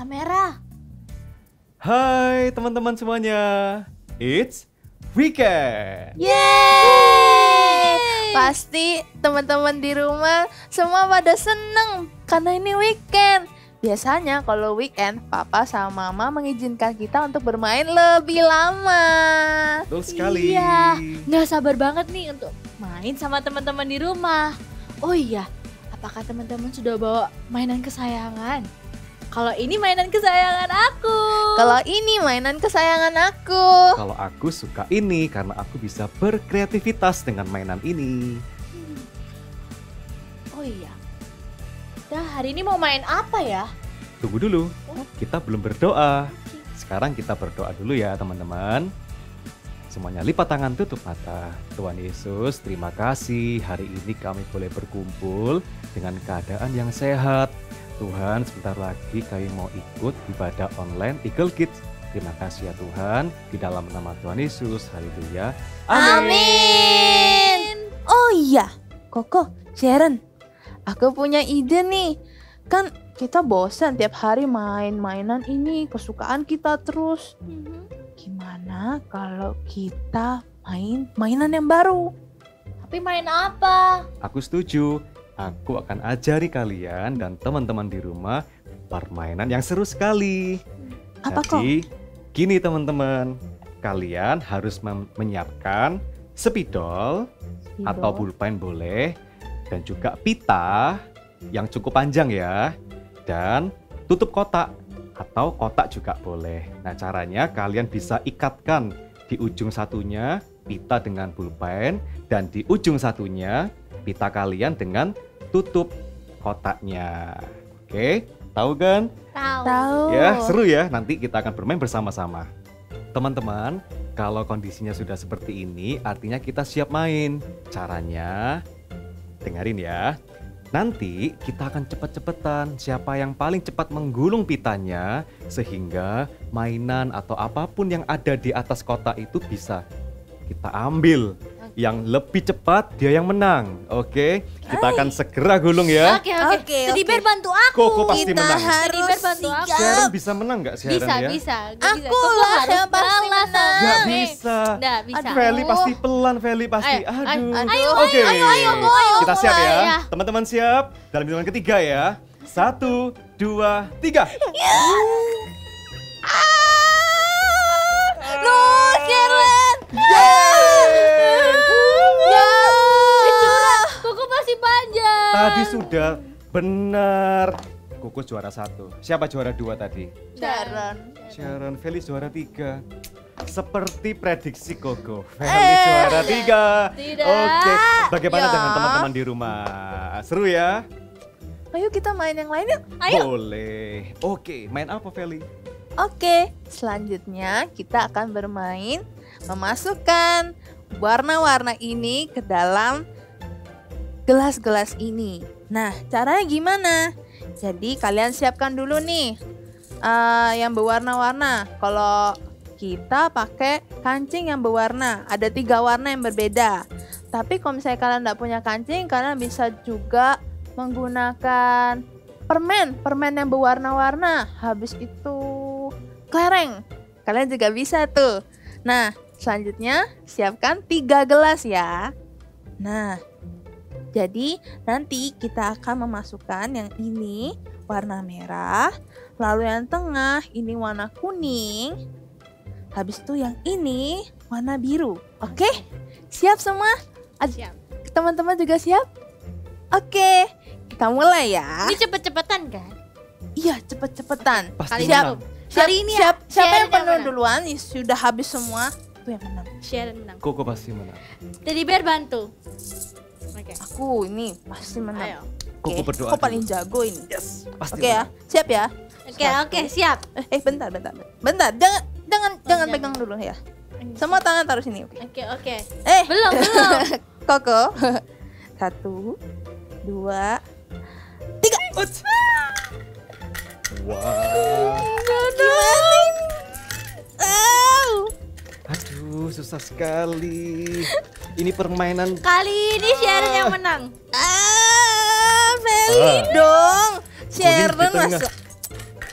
warna merah. Hai teman-teman semuanya, it's weekend. Yeay! Pasti teman-teman di rumah semua pada seneng karena ini weekend. Biasanya kalau weekend, papa sama mama mengizinkan kita untuk bermain lebih lama. Betul sekali. Iya, nggak sabar banget nih untuk main sama teman-teman di rumah. Oh iya, apakah teman-teman sudah bawa mainan kesayangan? Kalau ini mainan kesayangan aku. Kalau ini mainan kesayangan aku. Kalau aku suka ini karena aku bisa berkreativitas dengan mainan ini. Oh iya. Dah, hari ini mau main apa ya? Tunggu dulu, kita belum berdoa. Sekarang kita berdoa dulu ya teman-teman. Semuanya lipat tangan, tutup mata. Tuhan Yesus, terima kasih hari ini kami boleh berkumpul dengan keadaan yang sehat. Tuhan, sebentar lagi kami mau ikut ibadah online Eagle Kids. Terima kasih ya Tuhan, di dalam nama Tuhan Yesus, haleluya. Amin. Oh iya, Koko, Sharon, aku punya ide nih. Kan kita bosan tiap hari main-mainan ini, kesukaan kita terus. Gimana kalau kita main mainan yang baru? Tapi main apa? Aku setuju. Aku akan ajari kalian dan teman-teman di rumah permainan yang seru sekali. Apa Jadi, gini teman-teman, kalian harus menyiapkan spidol atau pulpen boleh, dan juga pita yang cukup panjang ya, dan tutup kotak atau kotak juga boleh. Nah, caranya kalian bisa ikatkan di ujung satunya pita dengan pulpen dan di ujung satunya pita kalian dengan tutup kotaknya. Oke, tahu kan? Tahu. Ya, seru ya. Nanti kita akan bermain bersama-sama. Teman-teman, kalau kondisinya sudah seperti ini, artinya kita siap main. Caranya, dengerin ya. Nanti kita akan cepet-cepetan. Siapa yang paling cepat menggulung pitanya, sehingga mainan atau apapun yang ada di atas kotak itu bisa kita ambil. Yang lebih cepat dia yang menang. Oke, kita akan segera gulung ya. Oke. Teddy Bear bantu aku. Koko pasti Kita menang. harus Teddy Bear bantu aku. Sharon bisa menang nggak Sharon ya? Bisa. Aku Koko lah harus yang pasti kalah menang. sama Nggak Nek. bisa. Nggak bisa. Feli pasti pelan, Feli pasti. Ayo, Oke. Kita siap ya. Ya. Teman-teman siap? Dalam hitungan ketiga ya. 1, 2, 3. Loh, Sharon. Koko masih panjang. Tadi sudah benar. Kukus juara 1. Siapa juara 2 tadi? Sharon. Sharon, Feli juara 3. Seperti prediksi Koko, Feli juara 3. Tidak. Oke, bagaimana Ya. dengan teman-teman di rumah? Seru ya? Ayo kita main yang lain yuk. Boleh. Oke, main apa Feli? Oke, selanjutnya kita akan bermain memasukkan warna-warna ini ke dalam gelas-gelas ini. Nah, caranya gimana? Jadi kalian siapkan dulu nih yang berwarna-warna. Kalau kita pakai kancing yang berwarna, ada 3 warna yang berbeda. Tapi kalau misalnya kalian tidak punya kancing, kalian bisa juga menggunakan permen yang berwarna-warna. Habis itu kelereng, kalian juga bisa tuh. Nah, selanjutnya siapkan 3 gelas ya. Nah, jadi nanti kita akan memasukkan yang ini warna merah, lalu yang tengah ini warna kuning, habis itu yang ini warna biru. Oke, siap semua? Siap. Teman-teman juga siap? Oke, kita mulai ya. Ini cepet-cepetan kan? Iya, cepet-cepetan. Pasti Siap. menang. Hari ini ya, Siapa yang Sharon penuh menang. duluan? Sudah habis semua, itu yang menang. Sharon menang. Koko pasti menang. Teddy Bear bantu. Oke. Aku ini pasti menang. Ayo. Koko Oke, berdoa aku paling dulu. jago ini. Yes, pasti Oke ya, menang. siap ya. Oke, siap. Bentar. Jangan pegang dulu ya. Semua tangan taruh sini, oke. Oke. Belum. Belum. Koko. 1, 2, 3. Wow. Gimana ini? Aduh, susah sekali. Ini permainan. Kali ini Sharon yang menang. Feli dong. Kuning di Sharon tengah. masuk.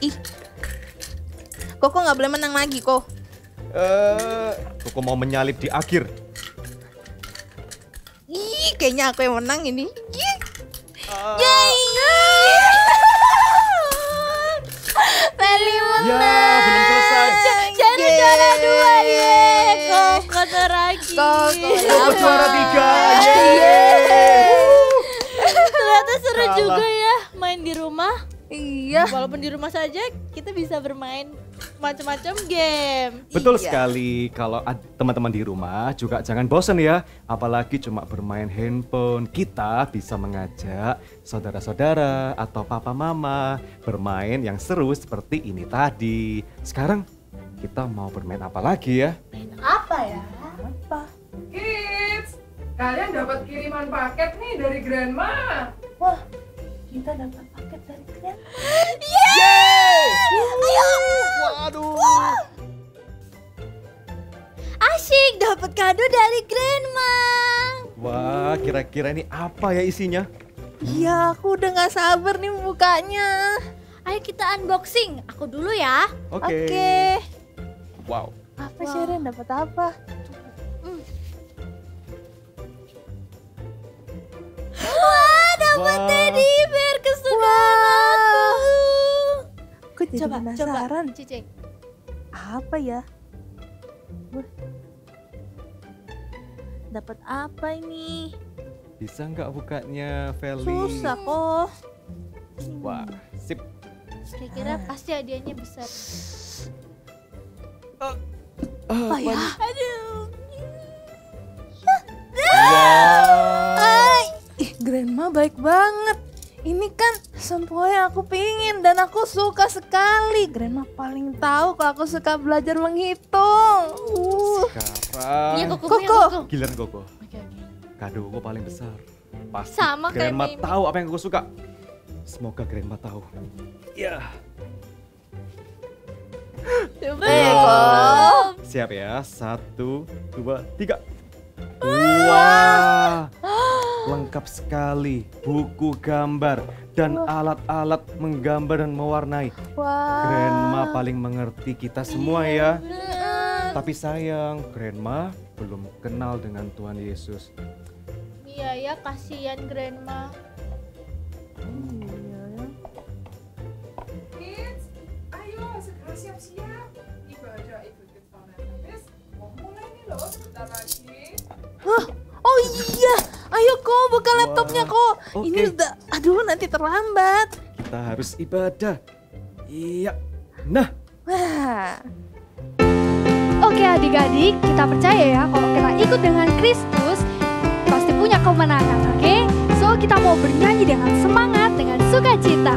Ih, Koko nggak boleh menang lagi, Ko. Koko mau menyalip di akhir. Ih, kayaknya aku yang menang ini. Ih. Ah, Feli menang. Ya, belum selesai. Jadi Yeay. juara 2 ye. Koko terakhir. Koko Koko juara 3. Ternyata seru Kalah. juga ya main di rumah. Iya. Walaupun di rumah saja kita bisa bermain macam-macam game. Betul Iya. sekali. Kalau teman-teman di rumah juga jangan bosan ya. Apalagi cuma bermain handphone. Kita bisa mengajak saudara-saudara atau papa mama bermain yang seru seperti ini tadi. Sekarang kita mau bermain apa lagi ya? Apa ya? Apa? Kids, kalian dapat kiriman paket nih dari Grandma. Wah, kita dapat paket dari kalian. Ayo! Waduh! Asyik dapat kado dari Grandma. Wah, kira-kira ini apa ya isinya? Iya, aku udah nggak sabar nih membukanya. Ayo kita unboxing. Aku dulu ya. Oke. Wow. Apa Sharon dapat apa? Wah, dapat Wah. teddy bear kesukaan aku. Aku jadi penasaran. Cicing. Apa ya? Wah. Dapat apa ini? Bisa nggak bukanya, Feli? Susah kok. Wah, sip. Kira-kira pasti hadiahnya besar. Apa ya? Aduh. Wah. Ih, Grandma baik banget. Ini kan semua yang aku pingin dan aku suka sekali. Grandma paling tahu kalau aku suka belajar menghitung. Sekarang Iya Koko. Koko. giliran Koko. Oke. Kado Koko paling besar. Pasti Sama kayak Grandma Mimi. tahu apa yang Koko suka. Semoga Grandma tahu. Ya. Coba Eh, ya. Kok. Siap ya. 1, 2, 3. Wah. Lengkap sekali. Buku gambar dan alat-alat menggambar dan mewarnai. Wah. Grandma paling mengerti kita semua ya. Bener. Tapi sayang, Grandma belum kenal dengan Tuhan Yesus. Iya ya, kasihan Grandma. Kids, ayo segera siap-siap. Ibadah ikut kita Baptis mau mulai nih loh sebentar lagi. Hah? Oh iya, ayo kok buka laptopnya kok. oke. Ini udah, aduh nanti terlambat. Kita harus ibadah. Iya. Nah, Wah, Oke adik-adik, kita percaya ya kalau kita ikut dengan Kristus pasti punya kemenangan, oke? So kita mau bernyanyi dengan semangat, dengan sukacita.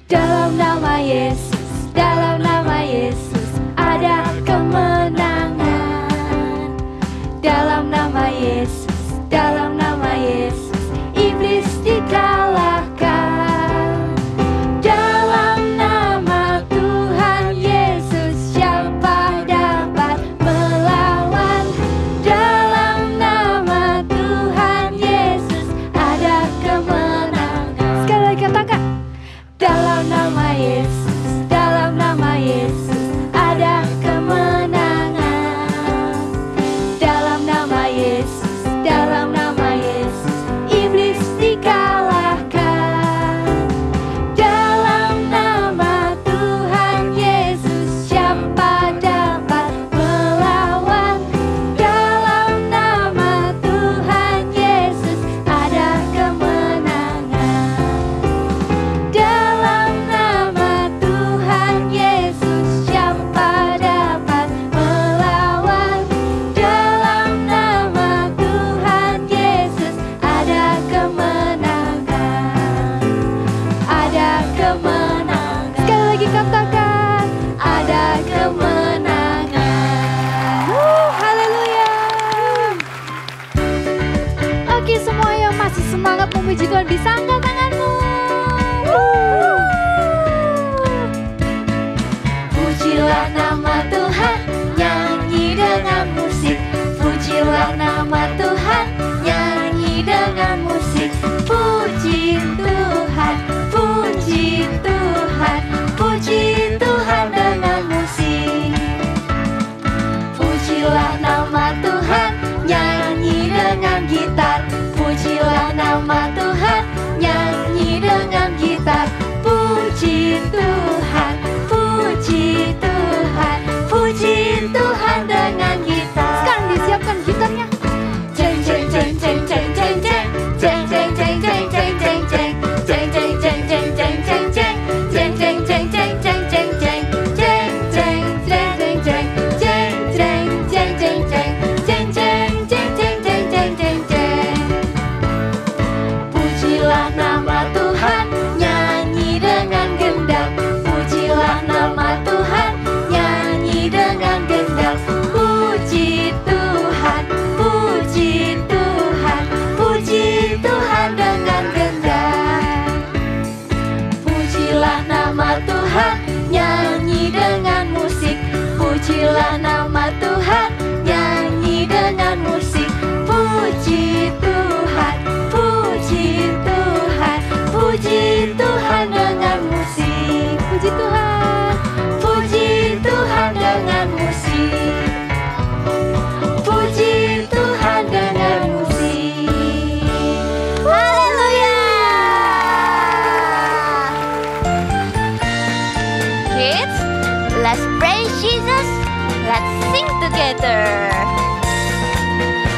Dalam nama Yesus, dalam nama Yesus ada kemenangan. Dalam nama Yesus, dalam nama Yesus iblis dikalahkan. Dalam nama Tuhan Yesus siapa dapat melawan? Dalam nama Tuhan Yesus ada kemenangan. Sekali lagi katakan. Dalam nama Yesus, dalam nama Yesus ada kemenangan. Dalam nama Yesus, dalam nama Yesus iblis dikalahkan. Dalam nama Tuhan Yesus siapa dapat melawan? Dalam nama Tuhan Yesus ada kemenangan. Dalam nama Tuhan Yesus siapa dapat melawan? Dalam nama Tuhan Yesus ada kemenangan. Ada kemenangan. Sekali lagi katakan, ada kemenangan. Haleluya. Oke, semua yang masih semangat memuji Tuhan bisa angkat tanganmu. Pujilah nama Tuhan, nyanyi dengan musik. Pujilah nama Tuhan, nyanyi dengan musik. Puji Tuhan, puji together.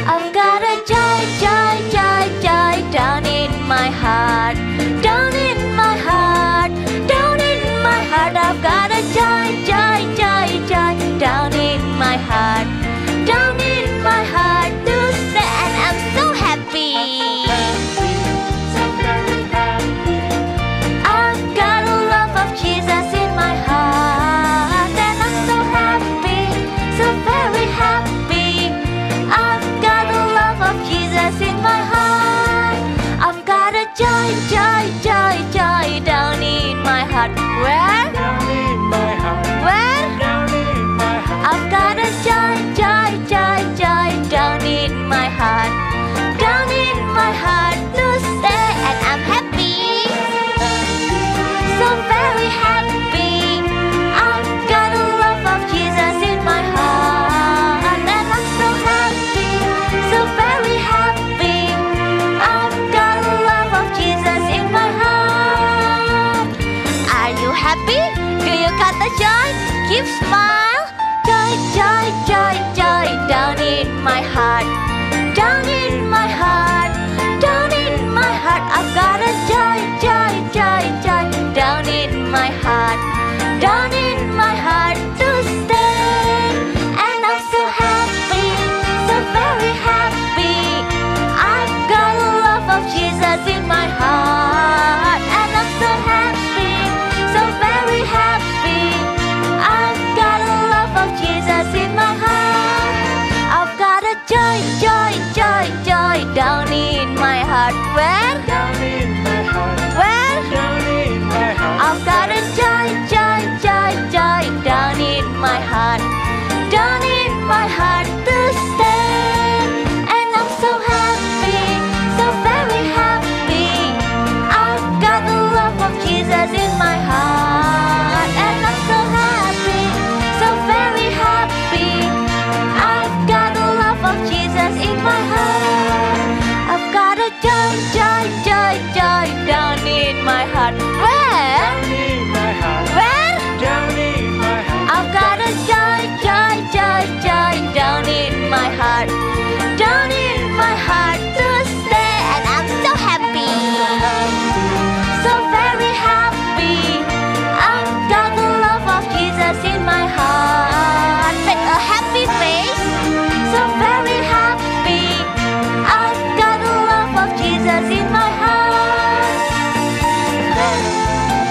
I've got a joy, joy, joy, joy down in my heart, down in my heart, down in my heart. I've got a joy, joy, joy, joy down in my heart, down in my heart to say, and I'm so happy. I've got a love of Jesus in my heart, and I'm so happy, so very happy. I've got a love of Jesus in my heart. I've got a joy, joy, joy, joy down in my heart. Where? Down in my heart, Where? down in my heart. I've got a joy, joy, joy, joy down in my heart, down in my heart to stay, and I'm happy, so very happy. I've got a love of Jesus in my heart, and I'm so happy, so very happy. I've got a love of Jesus in my heart. Are you happy? Do you got the joy? Keep smile. Joy, joy, joy, joy down in my heart, down in my heart, down in my heart. I've got a joy, joy, joy, joy down in my heart, down in my heart to stay, and I'm so happy, so very happy. I've got a love of Jesus in my heart, and I'm so happy, so very happy. I've got a love of Jesus in my heart. I've got a joy, joy, joy, joy down in my heart. Where? Down in my heart, Where? down in my heart. I've got a joy, joy, joy, joy down in my heart, down in my heart to stay, and I'm so happy, so very happy. I've got the love of Jesus in my heart, and I'm so happy, so very happy. I've got the love of Jesus in my heart. I've got a joy, joy, joy, joy down in my heart. Where? Down in my heart, Where? down in my heart. I've got a joy, joy, joy, joy down in my heart, down in my heart to stay, and I'm so happy, so very happy. I've got the love of Jesus in my heart. Make a happy face, so very happy. I've got the love of Jesus in my heart.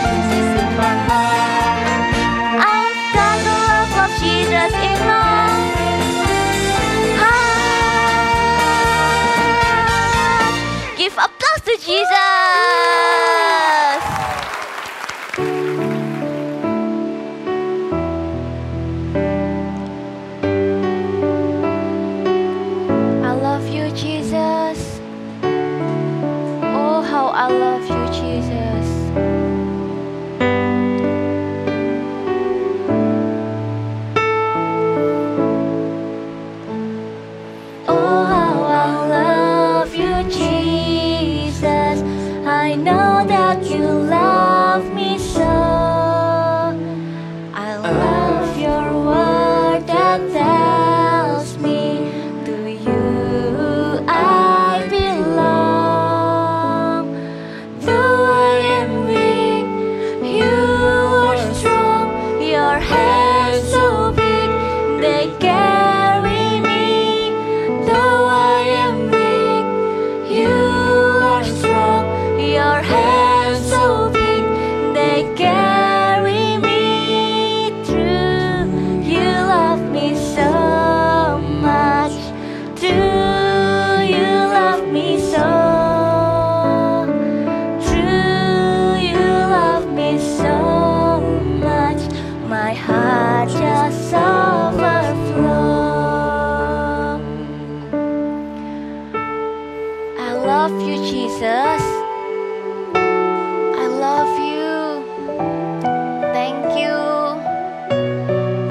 Jesus in my heart. I've got the love of Jesus in my heart. Give applause to Jesus. I love you, Jesus. Oh, how I love you, Jesus. Oh, how I love you, Jesus. I know that you love me so. I love your word that tells me to you I belong. Though I am weak, you are strong. Your hands so big, they carry me. Though I am weak, you are strong. Your hands so big, they carry me through. You love me so much. True, you love me so. True, you love me so much. My heart just overflows. I love you, Jesus. I love you. Thank you.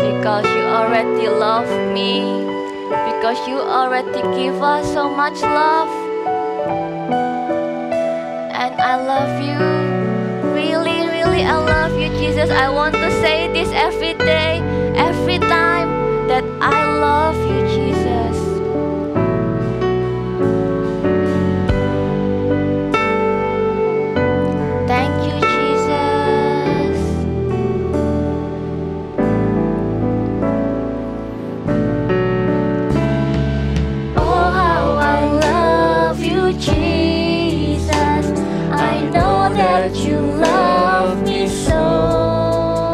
Because you already love me. Because you already give us so much love. And I love you. Really, really, I love you, Jesus. I want to say this every day, every time, that I love you, Jesus. Thank you, Jesus. Oh, how I love you, Jesus. I know that you love me so.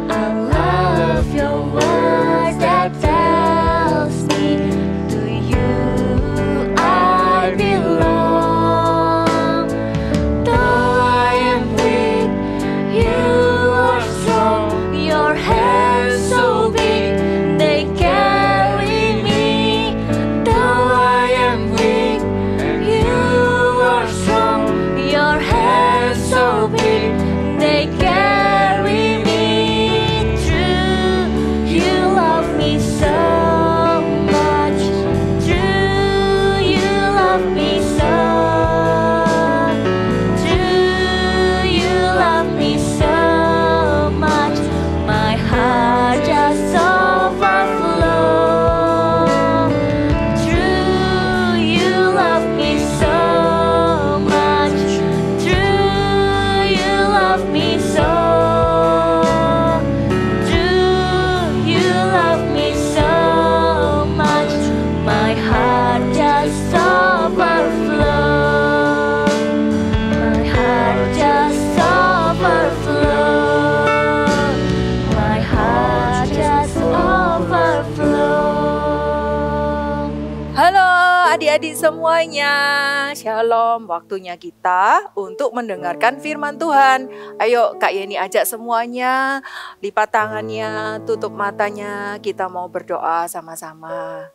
I love your word that tells me to you I belong. Though I am weak, you are strong. Your hands so big, they carry me. Though I am weak, you are strong. Your hands so big, they carry me through. You love me so much. True, you love me so. True, you love me so much. My heart just overflow. True, you love me so much. True, you love me so. True, you love me so much. My heart just overflow. My heart just overflow. My heart just overflow. Halo adik-adik semuanya, Shalom. Waktunya kita untuk mendengarkan firman Tuhan. Ayo Kak Yeni ajak semuanya, lipat tangannya, tutup matanya, kita mau berdoa sama-sama.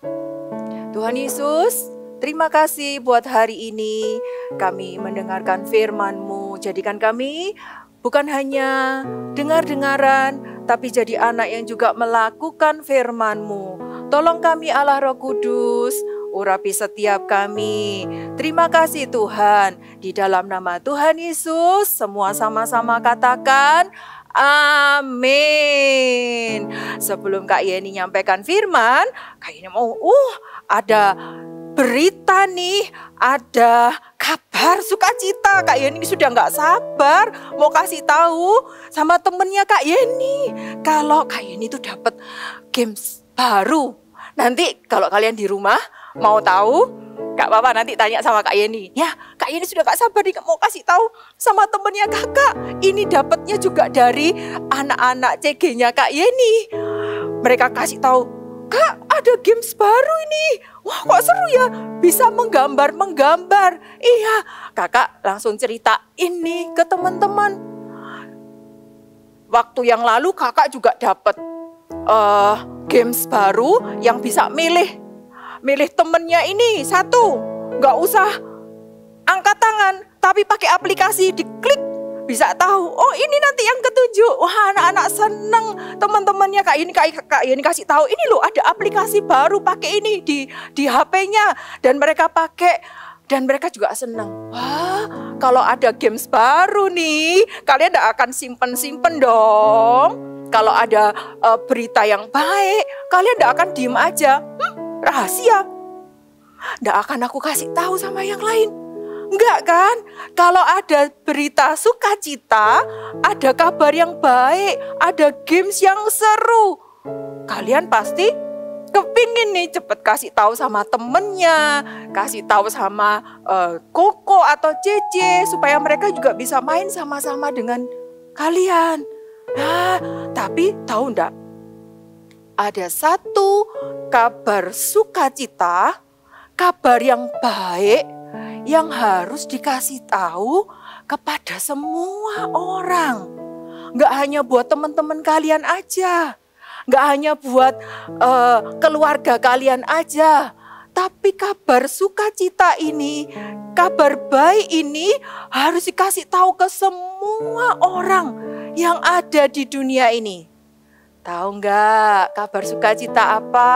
Tuhan Yesus, terima kasih buat hari ini kami mendengarkan firman-Mu. Jadikan kami bukan hanya dengar-dengaran, tapi jadi anak yang juga melakukan firman-Mu. Tolong kami Allah Roh Kudus, urapi setiap kami. Terima kasih Tuhan. Di dalam nama Tuhan Yesus, semua sama-sama katakan amin. Sebelum Kak Yeni nyampaikan firman, Kak Yeni mau ada berita nih, ada kabar sukacita. Kak Yeni sudah nggak sabar mau kasih tahu sama temennya Kak Yeni kalau Kak Yeni itu dapat games baru. Nanti kalau kalian di rumah mau tahu, Kak Papa nanti tanya sama Kak Yeni. Ya, Kak Yeni sudah gak sabar nih mau kasih tahu sama temennya kakak. Ini dapatnya juga dari anak-anak CG-nya Kak Yeni. Mereka kasih tahu, Kak ada games baru ini. Wah kok seru ya, bisa menggambar. Iya, kakak langsung cerita ini ke teman-teman. Waktu yang lalu kakak juga dapat games baru yang bisa milih temennya ini satu, nggak usah angkat tangan, tapi pakai aplikasi diklik bisa tahu. Oh ini nanti yang ketujuh. Wah anak-anak seneng, teman-temannya Kak Yeni kasih tahu ini loh ada aplikasi baru pakai ini di HP-nya dan mereka pakai dan mereka juga seneng. Wah kalau ada games baru nih kalian tidak akan simpen dong. Kalau ada berita yang baik kalian tidak akan diem aja. Rahasia. Nggak akan aku kasih tahu sama yang lain. Enggak kan? Kalau ada berita sukacita, ada kabar yang baik, ada games yang seru, kalian pasti kepingin nih cepet kasih tahu sama temennya, kasih tahu sama Koko atau Cece supaya mereka juga bisa main sama-sama dengan kalian. Nah, tapi tahu enggak? Ada satu kabar sukacita, kabar yang baik yang harus dikasih tahu kepada semua orang. Nggak hanya buat teman-teman kalian aja, nggak hanya buat keluarga kalian aja, tapi kabar sukacita ini, kabar baik ini harus dikasih tahu ke semua orang yang ada di dunia ini. Tahu nggak kabar sukacita apa?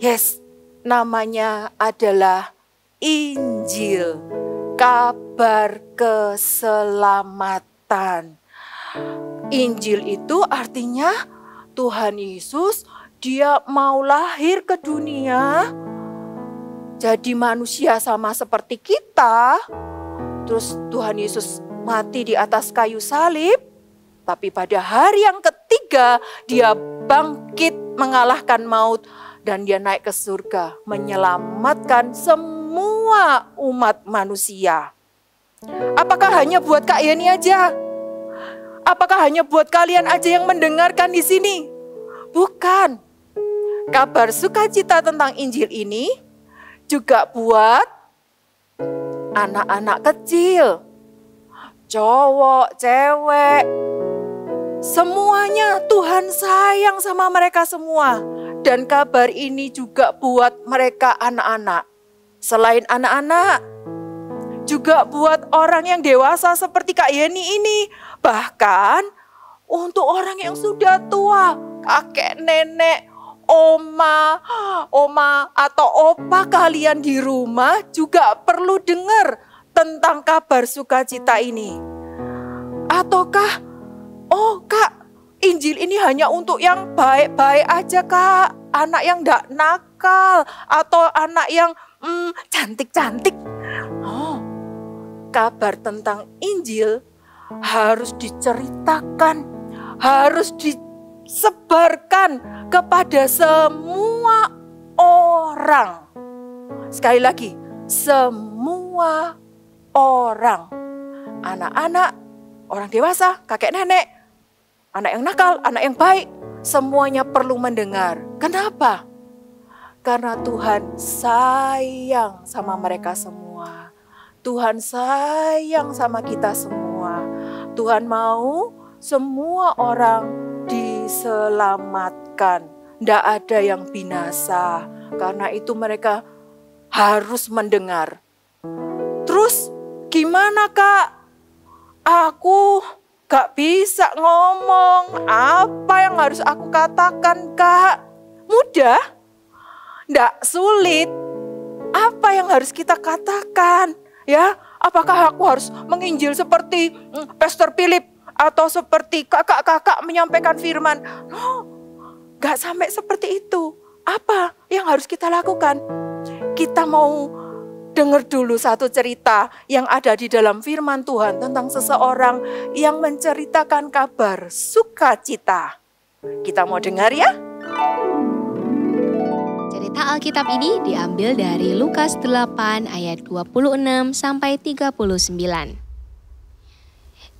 Yes, namanya adalah Injil, kabar keselamatan. Injil itu artinya Tuhan Yesus dia mau lahir ke dunia, jadi manusia sama seperti kita. Terus Tuhan Yesus mati di atas kayu salib. Tapi pada hari yang ketiga dia bangkit mengalahkan maut. Dan dia naik ke surga menyelamatkan semua umat manusia. Apakah hanya buat Kak Yeni aja? Apakah hanya buat kalian aja yang mendengarkan di sini? Bukan. Kabar sukacita tentang Injil ini juga buat anak-anak kecil, cowok, cewek, semuanya Tuhan sayang sama mereka semua. Dan kabar ini juga buat mereka anak-anak. Selain anak-anak, juga buat orang yang dewasa seperti Kak Yeni ini. Bahkan untuk orang yang sudah tua, kakek, nenek, oma atau opa kalian di rumah juga perlu dengar tentang kabar sukacita ini. Ataukah, oh Kak, Injil ini hanya untuk yang baik-baik aja Kak. Anak yang gak nakal atau anak yang cantik-cantik. Oh, kabar tentang Injil harus diceritakan, harus disebarkan kepada semua orang. Sekali lagi, semua orang. Anak-anak, orang dewasa, kakek nenek, anak yang nakal, anak yang baik, semuanya perlu mendengar. Kenapa? Karena Tuhan sayang sama mereka semua. Tuhan sayang sama kita semua. Tuhan mau semua orang diselamatkan. Tidak ada yang binasa. Karena itu mereka harus mendengar. Terus gimana Kak? Aku gak bisa ngomong. Apa yang harus aku katakan Kak? Mudah? Nggak sulit. Apa yang harus kita katakan? Ya, apakah aku harus menginjil seperti Pastor Philip atau seperti kakak-kakak menyampaikan firman? No, nggak sampai seperti itu. Apa yang harus kita lakukan? Kita mau dengar dulu satu cerita yang ada di dalam firman Tuhan tentang seseorang yang menceritakan kabar sukacita. Kita mau dengar ya? Cerita Alkitab ini diambil dari Lukas 8 ayat 26 sampai 39.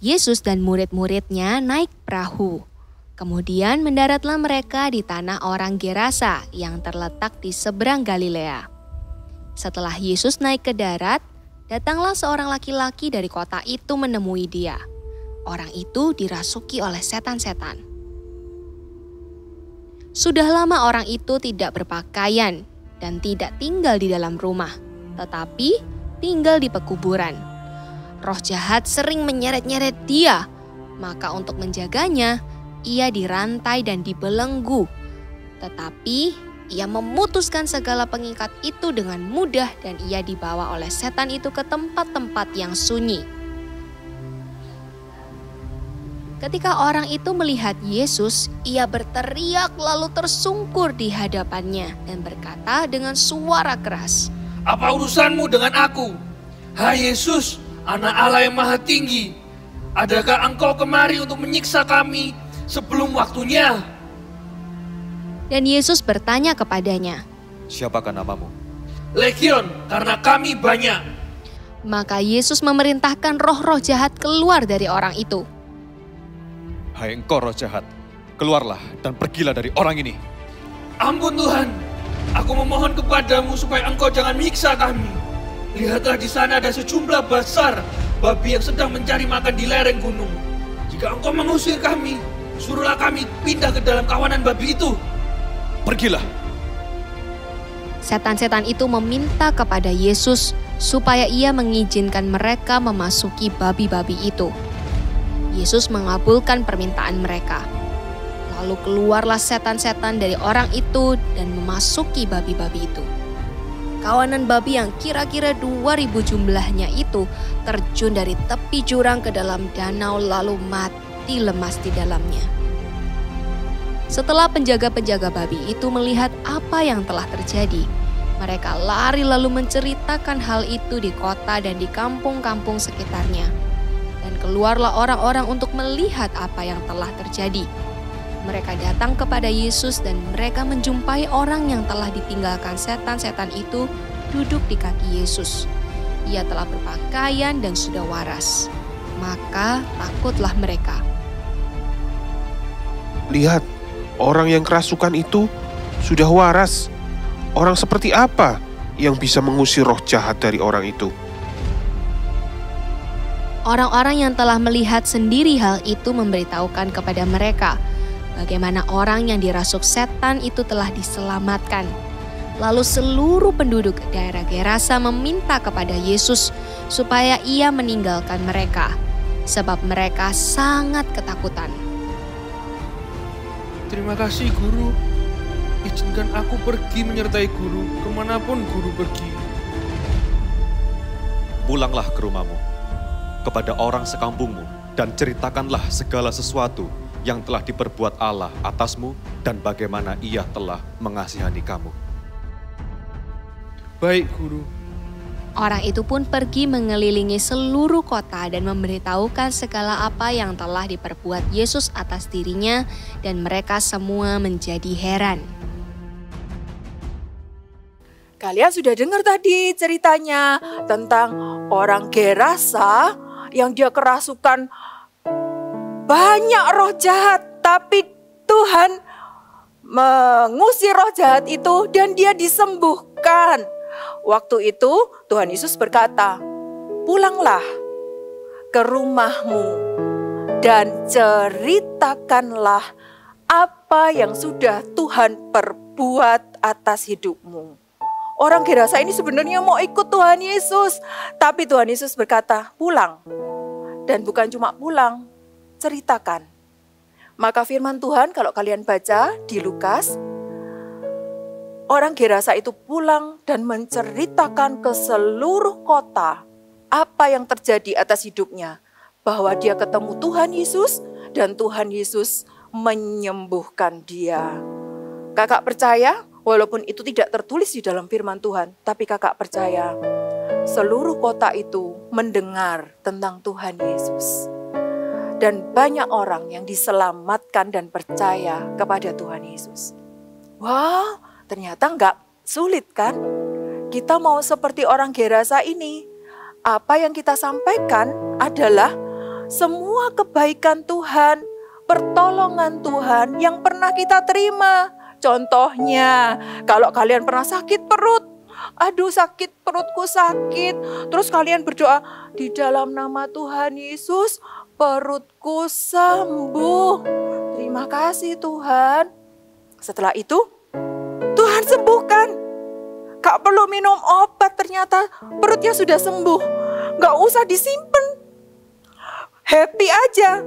Yesus dan murid-muridnya naik perahu. Kemudian mendaratlah mereka di tanah orang Gerasa yang terletak di seberang Galilea. Setelah Yesus naik ke darat, datanglah seorang laki-laki dari kota itu menemui dia. Orang itu dirasuki oleh setan-setan. Sudah lama orang itu tidak berpakaian dan tidak tinggal di dalam rumah, tetapi tinggal di pekuburan. Roh jahat sering menyeret-nyeret dia, maka untuk menjaganya, ia dirantai dan dibelenggu. Tetapi ia memutuskan segala pengikat itu dengan mudah dan ia dibawa oleh setan itu ke tempat-tempat yang sunyi. Ketika orang itu melihat Yesus, ia berteriak lalu tersungkur di hadapannya dan berkata dengan suara keras, Apa urusanmu dengan aku? Hai Yesus, Anak Allah yang Maha Tinggi, adakah engkau kemari untuk menyiksa kami sebelum waktunya? Dan Yesus bertanya kepadanya, Siapakah namamu? Legion, karena kami banyak. Maka Yesus memerintahkan roh-roh jahat keluar dari orang itu. Hai engkau roh jahat, keluarlah dan pergilah dari orang ini. Ampun Tuhan, aku memohon kepadamu supaya engkau jangan menyiksa kami. Lihatlah di sana ada sejumlah besar babi yang sedang mencari makan di lereng gunung. Jika engkau mengusir kami, suruhlah kami pindah ke dalam kawanan babi itu. Pergilah. Setan-setan itu meminta kepada Yesus supaya ia mengizinkan mereka memasuki babi-babi itu. Yesus mengabulkan permintaan mereka. Lalu keluarlah setan-setan dari orang itu dan memasuki babi-babi itu. Kawanan babi yang kira-kira 2.000 jumlahnya itu terjun dari tepi jurang ke dalam danau lalu mati lemas di dalamnya. Setelah penjaga-penjaga babi itu melihat apa yang telah terjadi, mereka lari lalu menceritakan hal itu di kota dan di kampung-kampung sekitarnya. Dan keluarlah orang-orang untuk melihat apa yang telah terjadi. Mereka datang kepada Yesus dan mereka menjumpai orang yang telah ditinggalkan setan-setan itu duduk di kaki Yesus. Ia telah berpakaian dan sudah waras. Maka takutlah mereka. Lihat, orang yang kerasukan itu sudah waras. Orang seperti apa yang bisa mengusir roh jahat dari orang itu? Orang-orang yang telah melihat sendiri hal itu memberitahukan kepada mereka bagaimana orang yang dirasuk setan itu telah diselamatkan. Lalu seluruh penduduk daerah Gerasa meminta kepada Yesus supaya ia meninggalkan mereka, sebab mereka sangat ketakutan. Terima kasih guru. Izinkan aku pergi menyertai guru kemanapun guru pergi. Pulanglah ke rumahmu, kepada orang sekampungmu, dan ceritakanlah segala sesuatu yang telah diperbuat Allah atasmu dan bagaimana Ia telah mengasihani kamu. Baik guru. Orang itu pun pergi mengelilingi seluruh kota dan memberitahukan segala apa yang telah diperbuat Yesus atas dirinya, dan mereka semua menjadi heran. Kalian sudah dengar tadi ceritanya tentang orang Gerasa yang dia kerasukan banyak roh jahat, tapi Tuhan mengusir roh jahat itu dan dia disembuhkan. Waktu itu Tuhan Yesus berkata, "Pulanglah ke rumahmu dan ceritakanlah apa yang sudah Tuhan perbuat atas hidupmu." Orang Gerasa ini sebenarnya mau ikut Tuhan Yesus, tapi Tuhan Yesus berkata, "Pulang." Dan bukan cuma pulang, ceritakan. Maka firman Tuhan kalau kalian baca di Lukas, orang Gerasa itu pulang dan menceritakan ke seluruh kota apa yang terjadi atas hidupnya. Bahwa dia ketemu Tuhan Yesus dan Tuhan Yesus menyembuhkan dia. Kakak percaya, walaupun itu tidak tertulis di dalam firman Tuhan, tapi kakak percaya seluruh kota itu mendengar tentang Tuhan Yesus. Dan banyak orang yang diselamatkan dan percaya kepada Tuhan Yesus. Wow, ternyata nggak sulit kan? Kita mau seperti orang Gerasa ini. Apa yang kita sampaikan adalah semua kebaikan Tuhan, pertolongan Tuhan yang pernah kita terima. Contohnya, kalau kalian pernah sakit perut, aduh sakit perutku sakit, terus kalian berdoa, di dalam nama Tuhan Yesus, perutku sembuh. Terima kasih Tuhan. Setelah itu, Tuhan sembuhkan. Gak perlu minum obat, ternyata perutnya sudah sembuh. Gak usah disimpan. Happy aja.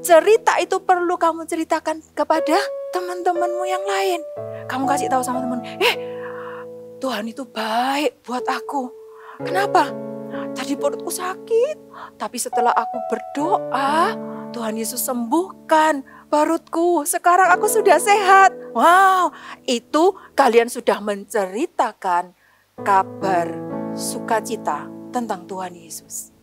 Cerita itu perlu kamu ceritakan kepada teman-temanmu yang lain. Kamu kasih tahu sama teman, Tuhan itu baik buat aku. Kenapa? Tadi perutku sakit, tapi setelah aku berdoa, Tuhan Yesus sembuhkan perutku. Sekarang aku sudah sehat. Wow, itu kalian sudah menceritakan kabar sukacita tentang Tuhan Yesus.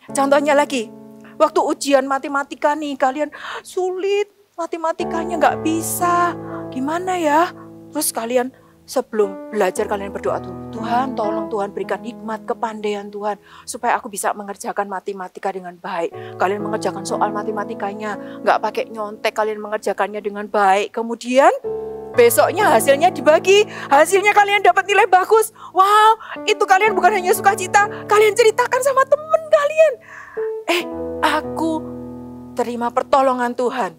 Contohnya lagi, waktu ujian matematika nih, kalian sulit, matematikanya nggak bisa. Gimana ya? Terus kalian sebelum belajar kalian berdoa tuh, Tuhan tolong Tuhan berikan hikmat kepandaian Tuhan supaya aku bisa mengerjakan matematika dengan baik. Kalian mengerjakan soal matematikanya nggak pakai nyontek, kalian mengerjakannya dengan baik. Kemudian besoknya hasilnya dibagi, hasilnya kalian dapat nilai bagus. Wow, itu kalian bukan hanya sukacita, kalian ceritakan sama teman kalian. Aku terima pertolongan Tuhan.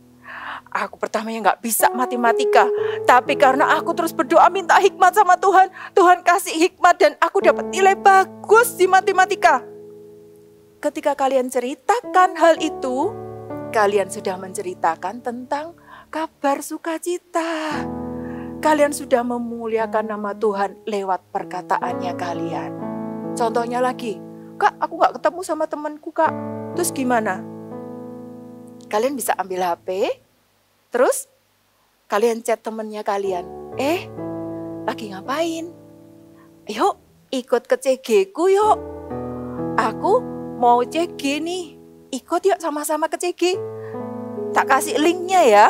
Aku pertamanya gak bisa matematika, tapi karena aku terus berdoa minta hikmat sama Tuhan, Tuhan kasih hikmat dan aku dapat nilai bagus di matematika. Ketika kalian ceritakan hal itu, kalian sudah menceritakan tentang kabar sukacita. Kalian sudah memuliakan nama Tuhan lewat perkataannya kalian. Contohnya lagi, Kak, aku gak ketemu sama temanku, Kak. Terus gimana? Kalian bisa ambil HP, terus Kalian chat temennya kalian. Lagi ngapain? Yuk ikut ke CG ku yuk. Aku mau CG nih. Ikut yuk sama-sama ke CG. Tak kasih linknya ya.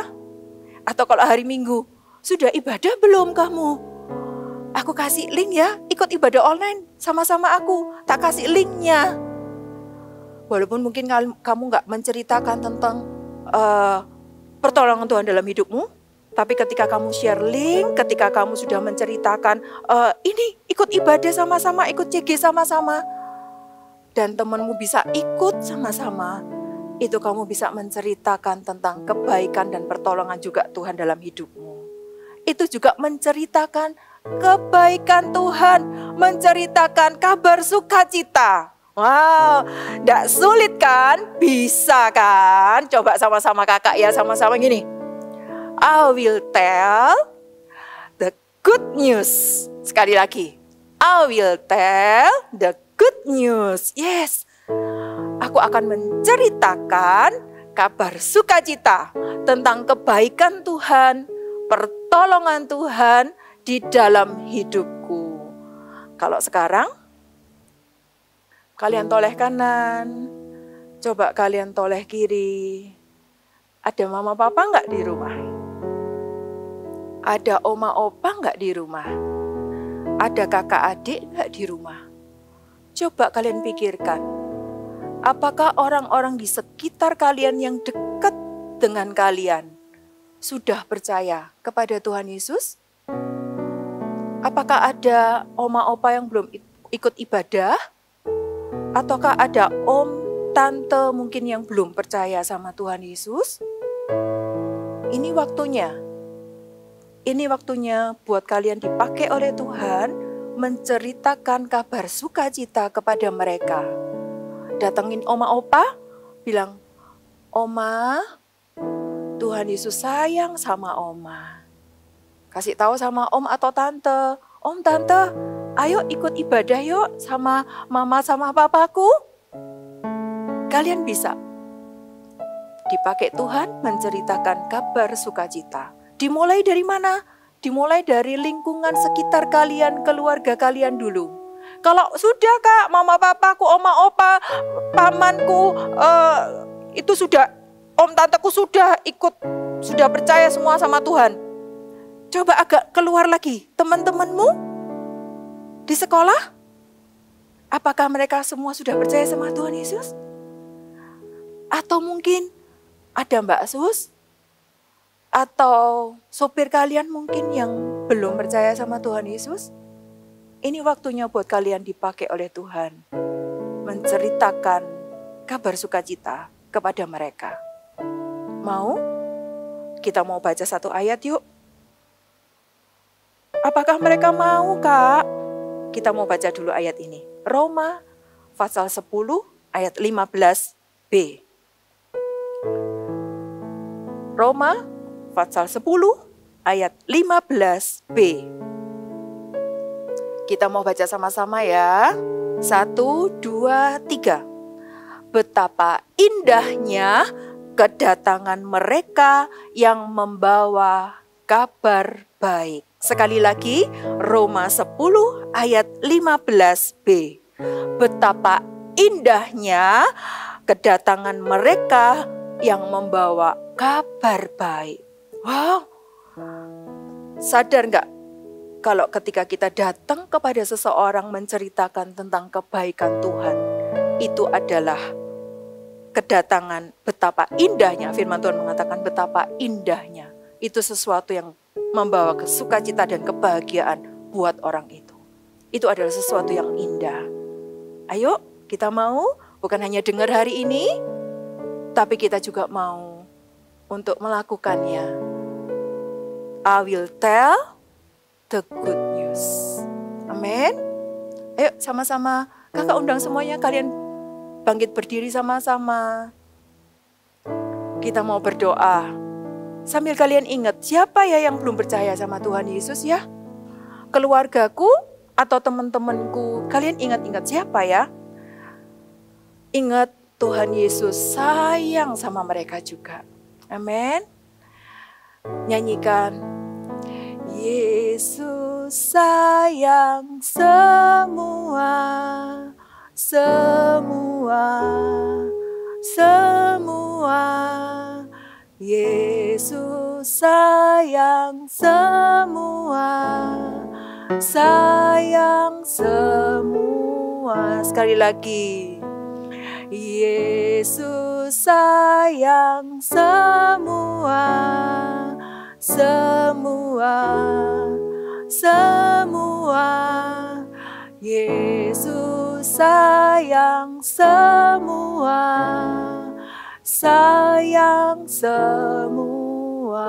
Atau kalau hari Minggu, sudah ibadah belum kamu? Aku kasih link ya, ikut ibadah online sama-sama aku. Tak kasih linknya. Walaupun mungkin kamu gak menceritakan tentang pertolongan Tuhan dalam hidupmu, tapi ketika kamu share link, ketika kamu sudah menceritakan, ini ikut ibadah sama-sama, ikut CG sama-sama, dan temanmu bisa ikut sama-sama, itu kamu bisa menceritakan tentang kebaikan dan pertolongan juga Tuhan dalam hidupmu. Itu juga menceritakan kebaikan Tuhan, menceritakan kabar sukacita. Wow, tidak sulit kan? Bisa kan? Coba sama-sama kakak ya, sama-sama gini. I will tell the good news. Sekali lagi. I will tell the good news. Yes. Aku akan menceritakan kabar sukacita tentang kebaikan Tuhan, pertolongan Tuhan di dalam hidupku. Kalau sekarang, kalian toleh kanan, coba kalian toleh kiri. Ada mama papa nggak di rumah? Ada oma opa nggak di rumah? Ada kakak adik nggak di rumah? Coba kalian pikirkan, apakah orang-orang di sekitar kalian yang dekat dengan kalian sudah percaya kepada Tuhan Yesus? Apakah ada oma opa yang belum ikut ibadah? Ataukah ada om, tante mungkin yang belum percaya sama Tuhan Yesus? Ini waktunya. Ini waktunya buat kalian dipakai oleh Tuhan menceritakan kabar sukacita kepada mereka. Datengin oma opa, bilang, Oma, Tuhan Yesus sayang sama Oma. Kasih tahu sama om atau tante, Om, tante, ayo ikut ibadah yuk sama mama sama papaku. Kalian bisa dipakai Tuhan menceritakan kabar sukacita. Dimulai dari mana? Dimulai dari lingkungan sekitar kalian, keluarga kalian dulu. Kalau sudah kak, mama papaku, oma opa, pamanku, itu sudah, om tanteku sudah ikut, sudah percaya semua sama Tuhan. Coba agak keluar lagi, teman-temanmu di sekolah, apakah mereka semua sudah percaya sama Tuhan Yesus? Atau mungkin ada Mbak Sus, atau sopir kalian mungkin yang belum percaya sama Tuhan Yesus? Ini waktunya buat kalian dipakai oleh Tuhan menceritakan kabar sukacita kepada mereka. Mau? Kita mau baca satu ayat yuk. Apakah mereka mau, Kak? Kita mau baca dulu ayat ini. Roma pasal 10 ayat 15b. Roma pasal 10 ayat 15b. Kita mau baca sama-sama ya. 1, 2, 3. Betapa indahnya kedatangan mereka yang membawa kabar baik. Sekali lagi, Roma 10 ayat 15b. Betapa indahnya kedatangan mereka yang membawa kabar baik. Wow, sadar nggak kalau ketika kita datang kepada seseorang menceritakan tentang kebaikan Tuhan, itu adalah kedatangan betapa indahnya. Firman Tuhan mengatakan betapa indahnya. Itu sesuatu yang membawa sukacita dan kebahagiaan buat orang itu. Itu adalah sesuatu yang indah. Ayo kita mau bukan hanya dengar hari ini, tapi kita juga mau untuk melakukannya. I will tell the good news. Amin. Ayo sama-sama, kakak undang semuanya kalian bangkit berdiri sama-sama. Kita mau berdoa. Sambil kalian ingat, siapa ya yang belum percaya sama Tuhan Yesus ya? Keluargaku atau teman-temanku, kalian ingat-ingat siapa ya? Ingat Tuhan Yesus sayang sama mereka juga. Amin. nyanyikan. Yesus sayang semua, semua, semua. Yesus sayang semua, sayang semua. Sekali lagi. Yesus sayang semua, semua, semua. Yesus sayang semua, sayang semua.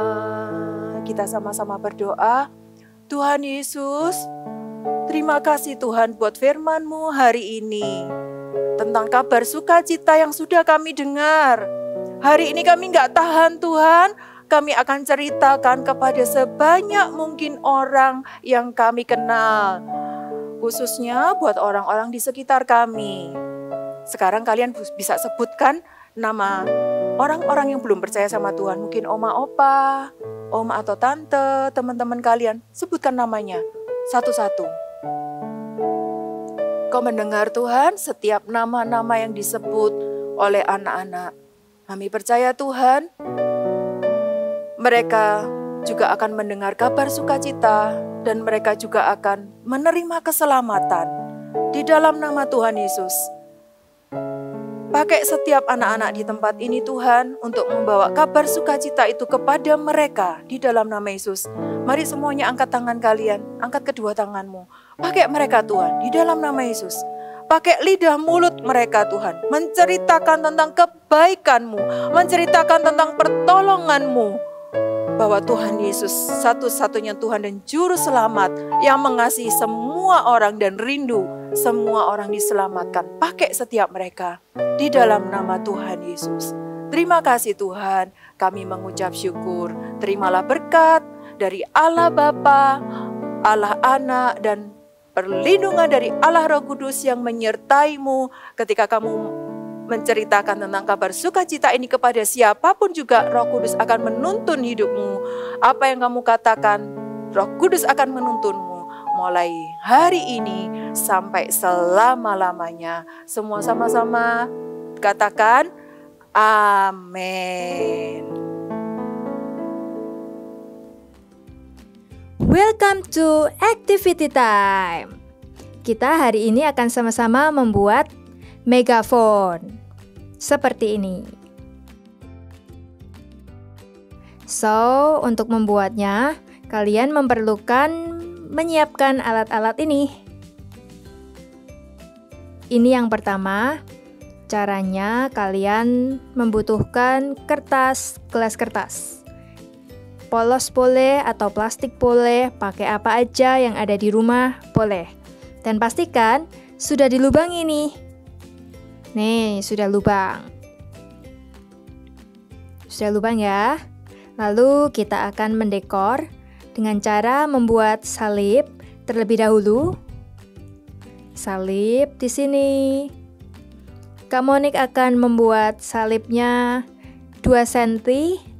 Kita sama-sama berdoa. Tuhan Yesus, terima kasih Tuhan buat firman-Mu hari ini. Tentang kabar sukacita yang sudah kami dengar. Hari ini kami gak tahan Tuhan. Kami akan ceritakan kepada sebanyak mungkin orang yang kami kenal. Khususnya buat orang-orang di sekitar kami. Sekarang kalian bisa sebutkan nama orang-orang yang belum percaya sama Tuhan. Mungkin oma opa, oma atau tante, teman-teman kalian. Sebutkan namanya satu-satu. Kau mendengar Tuhan setiap nama-nama yang disebut oleh anak-anak. Kami percaya Tuhan, mereka juga akan mendengar kabar sukacita dan mereka juga akan menerima keselamatan di dalam nama Tuhan Yesus. Pakai setiap anak-anak di tempat ini Tuhan untuk membawa kabar sukacita itu kepada mereka di dalam nama Yesus. Mari semuanya angkat tangan kalian, angkat kedua tanganmu. Pakai mereka Tuhan di dalam nama Yesus. Pakai lidah mulut mereka Tuhan, menceritakan tentang kebaikan-Mu, menceritakan tentang pertolongan-Mu. Bahwa Tuhan Yesus satu-satunya Tuhan dan Juru Selamat yang mengasihi semua orang dan rindu semua orang diselamatkan. Pakai setiap mereka di dalam nama Tuhan Yesus. Terima kasih Tuhan, kami mengucap syukur. Terimalah berkat dari Allah Bapa, Allah Anak, dan perlindungan dari Allah Roh Kudus yang menyertai-Mu ketika kamu menceritakan tentang kabar sukacita ini kepada siapapun juga. Roh Kudus akan menuntun hidupmu. Apa yang kamu katakan, Roh Kudus akan menuntunmu mulai hari ini sampai selama-lamanya. Semua sama-sama katakan amin. Welcome to Activity Time. Kita hari ini akan sama-sama membuat megafon seperti ini. So, untuk membuatnya, kalian memerlukan menyiapkan alat-alat ini. Ini yang pertama. Caranya kalian membutuhkan kertas, gelas kertas. Polos boleh atau plastik boleh, pakai apa aja yang ada di rumah boleh. Dan pastikan sudah dilubangi nih. Nih, sudah lubang. Sudah lubang ya. Lalu kita akan mendekor dengan cara membuat salib terlebih dahulu. Salib di sini. Kak Monik akan membuat salibnya 2 cm,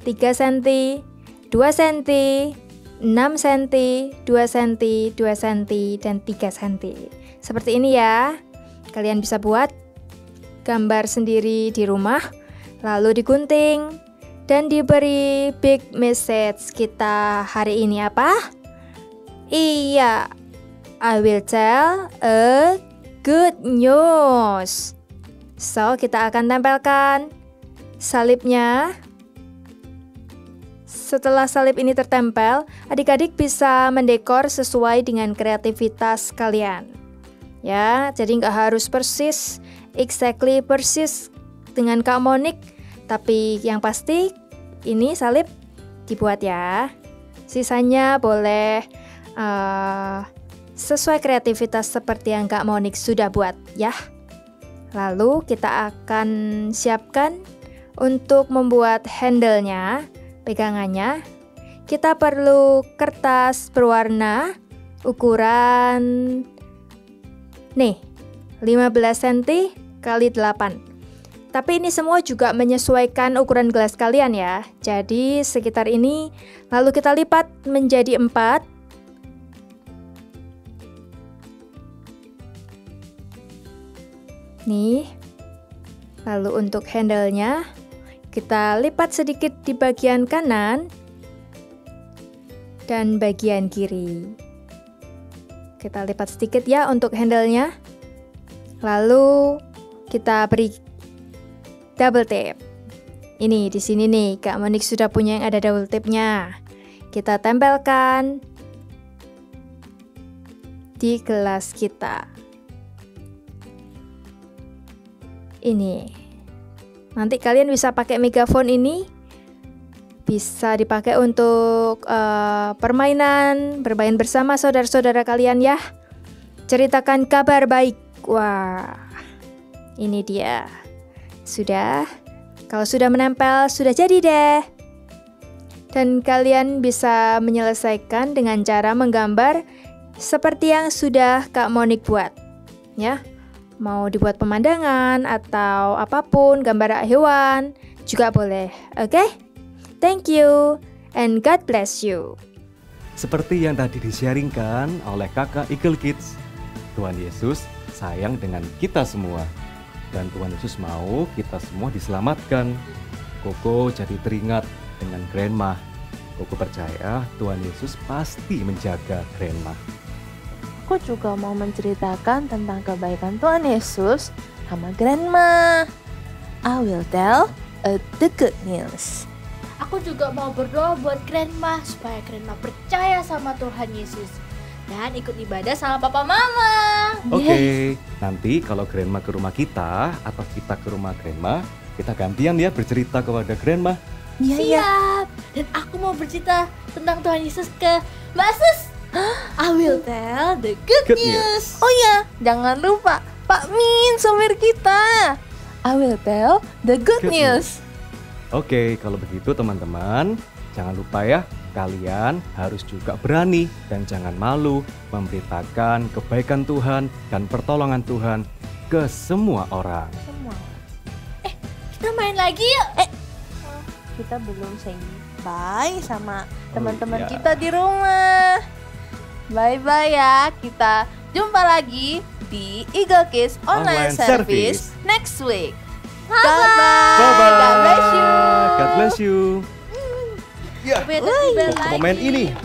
3 cm, 2 cm, 6 cm, 2 cm, 2 cm, dan 3 cm. Seperti ini ya. Kalian bisa buat gambar sendiri di rumah, lalu digunting, dan diberi big message kita hari ini apa? Iya, I will tell a good news. So, kita akan tempelkan salibnya. Setelah salib ini tertempel, adik-adik bisa mendekor sesuai dengan kreativitas kalian. Ya, jadi nggak harus persis, exactly persis dengan Kak Monik, tapi yang pasti ini salib dibuat ya. Sisanya boleh sesuai kreativitas seperti yang Kak Monik sudah buat ya. Lalu kita akan siapkan untuk membuat handle-nya, pegangannya. Kita perlu kertas berwarna ukuran nih 15 cm x 8. Tapi ini semua juga menyesuaikan ukuran gelas kalian ya. Jadi sekitar ini, lalu kita lipat menjadi 4. Nih. Lalu untuk handle-nya, kita lipat sedikit di bagian kanan dan bagian kiri. Kita lipat sedikit ya untuk handle-nya. Lalu kita beri double tape. Ini di sini nih, Kak Monik sudah punya yang ada double tape-nya. Kita tempelkan di gelas kita. Ini. Nanti kalian bisa pakai megafon ini. Bisa dipakai untuk permainan, bermain bersama saudara-saudara kalian ya. Ceritakan kabar baik. Wah. Ini dia. Sudah. Kalau sudah menempel, sudah jadi deh. Dan kalian bisa menyelesaikan dengan cara menggambar seperti yang sudah Kak Monik buat. Ya. Mau dibuat pemandangan atau apapun, gambar hewan juga boleh. Oke? Thank you and God bless you. Seperti yang tadi di-sharingkan oleh kakak Eagle Kids, Tuhan Yesus sayang dengan kita semua. Dan Tuhan Yesus mau kita semua diselamatkan. Koko jadi teringat dengan Grandma. Koko percaya Tuhan Yesus pasti menjaga Grandma. Aku juga mau menceritakan tentang kebaikan Tuhan Yesus sama Grandma. I will tell the good news. Aku juga mau berdoa buat Grandma supaya Grandma percaya sama Tuhan Yesus dan ikut ibadah sama papa mama. Oke, nanti kalau Grandma ke rumah kita atau kita ke rumah Grandma, kita gantian ya bercerita kepada Grandma. Siap. Dan aku mau bercerita tentang Tuhan Yesus ke Mbak Sus. I will tell the good news. Oh ya, jangan lupa Pak Min, sumber kita. I will tell the good news. Oke, kalau begitu teman-teman, jangan lupa ya, kalian harus juga berani dan jangan malu memberitakan kebaikan Tuhan dan pertolongan Tuhan ke semua orang. Kita main lagi yuk. Kita belum say bye sama teman-teman iya. kita di rumah. Bye-bye ya, kita jumpa lagi di Eagle Kids Online Service next week. Bye-bye. Bye-bye. God bless you. God bless you. Ya, Momen momen ini.